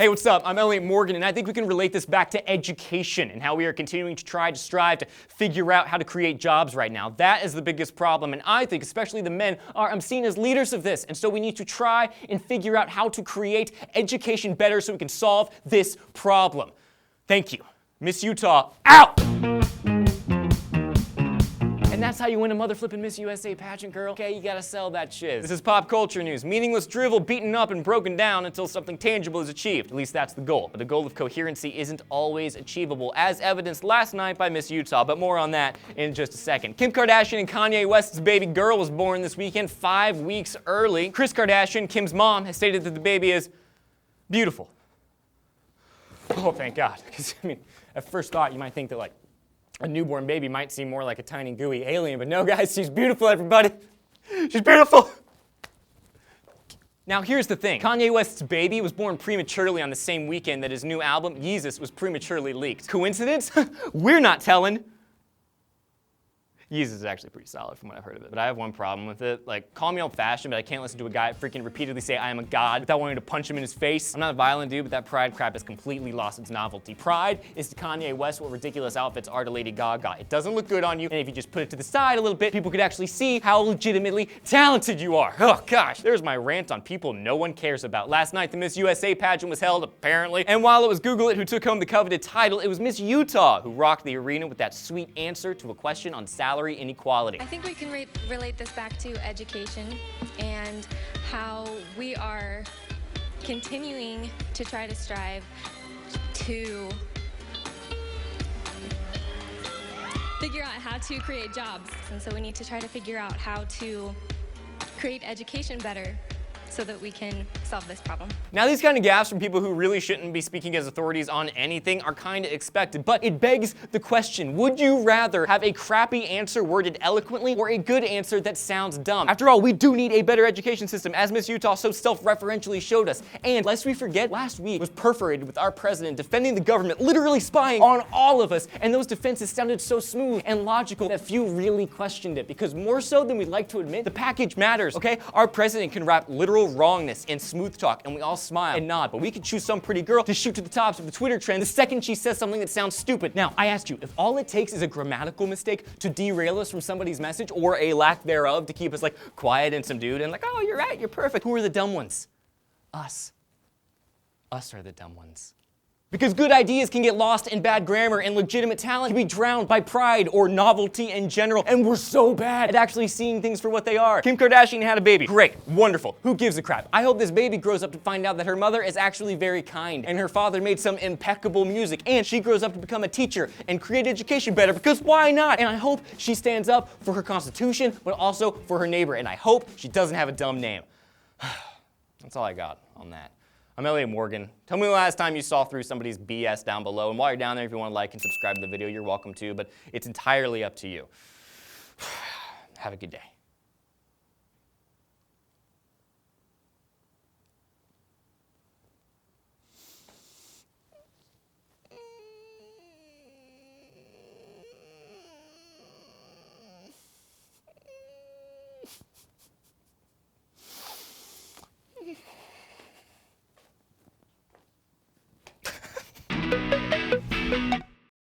Hey, what's up? I'm Elliot Morgan, and I think we can relate this back to education and how we are continuing to try to strive to figure out how to create jobs right now. That is the biggest problem, and I think especially the men are seen as leaders of this, and so we need to try and figure out how to create education better so we can solve this problem. Thank you. Miss Utah, out! And that's how you win a mother flippin' Miss USA pageant, girl. Okay, you gotta sell that shiz. This is pop culture news. Meaningless drivel beaten up and broken down until something tangible is achieved. At least that's the goal. But the goal of coherency isn't always achievable, as evidenced last night by Miss Utah, but more on that in just a second. Kim Kardashian and Kanye West's baby girl was born this weekend, 5 weeks early. Kris Kardashian, Kim's mom, has stated that the baby is beautiful. Oh, thank God. Because, I mean, at first thought, you might think that, like, a newborn baby might seem more like a tiny, gooey alien, but no, guys, she's beautiful, everybody. She's beautiful. Now, here's the thing. Kanye West's baby was born prematurely on the same weekend that his new album, Yeezus, was prematurely leaked. Coincidence? We're not telling. Yeezus is actually pretty solid from what I've heard of it, but I have one problem with it. Like, call me old-fashioned, but I can't listen to a guy freaking repeatedly say I am a god without wanting to punch him in his face. I'm not a violent dude, but that pride crap has completely lost its novelty. Pride is to Kanye West what ridiculous outfits are to Lady Gaga. It doesn't look good on you, and if you just put it to the side a little bit, people could actually see how legitimately talented you are. Oh gosh, there's my rant on people no one cares about. Last night, the Miss USA pageant was held, apparently, and while it was Google It who took home the coveted title, it was Miss Utah who rocked the arena with that sweet answer to a question on salary inequality. I think we can relate this back to education and how we are continuing to try to strive to figure out how to create jobs. And so we need to try to figure out how to create education better so that we can solve this problem. Now, these kind of gaffes from people who really shouldn't be speaking as authorities on anything are kind of expected, but it begs the question, would you rather have a crappy answer worded eloquently or a good answer that sounds dumb? After all, we do need a better education system, as Miss Utah so self-referentially showed us. And lest we forget, last week was perforated with our president defending the government, literally spying on all of us, and those defenses sounded so smooth and logical that few really questioned it, because more so than we'd like to admit, the package matters, okay? Our president can wrap literal wrongness in smooth talk, and we all smile and nod, but we could choose some pretty girl to shoot to the tops of the Twitter trend the second she says something that sounds stupid. Now, I asked you, if all it takes is a grammatical mistake to derail us from somebody's message, or a lack thereof to keep us like quiet and subdued and like, oh, you're right, you're perfect, who are the dumb ones? Us. Us are the dumb ones. Because good ideas can get lost in bad grammar, and legitimate talent can be drowned by pride or novelty in general, and we're so bad at actually seeing things for what they are. Kim Kardashian had a baby. Great, wonderful, who gives a crap? I hope this baby grows up to find out that her mother is actually very kind, and her father made some impeccable music, and she grows up to become a teacher and create education better, because why not? And I hope she stands up for her constitution, but also for her neighbor, and I hope she doesn't have a dumb name. That's all I got on that. I'm Elliot Morgan. Tell me the last time you saw through somebody's BS down below. And while you're down there, if you want to like and subscribe to the video, you're welcome to, but it's entirely up to you. Have a good day.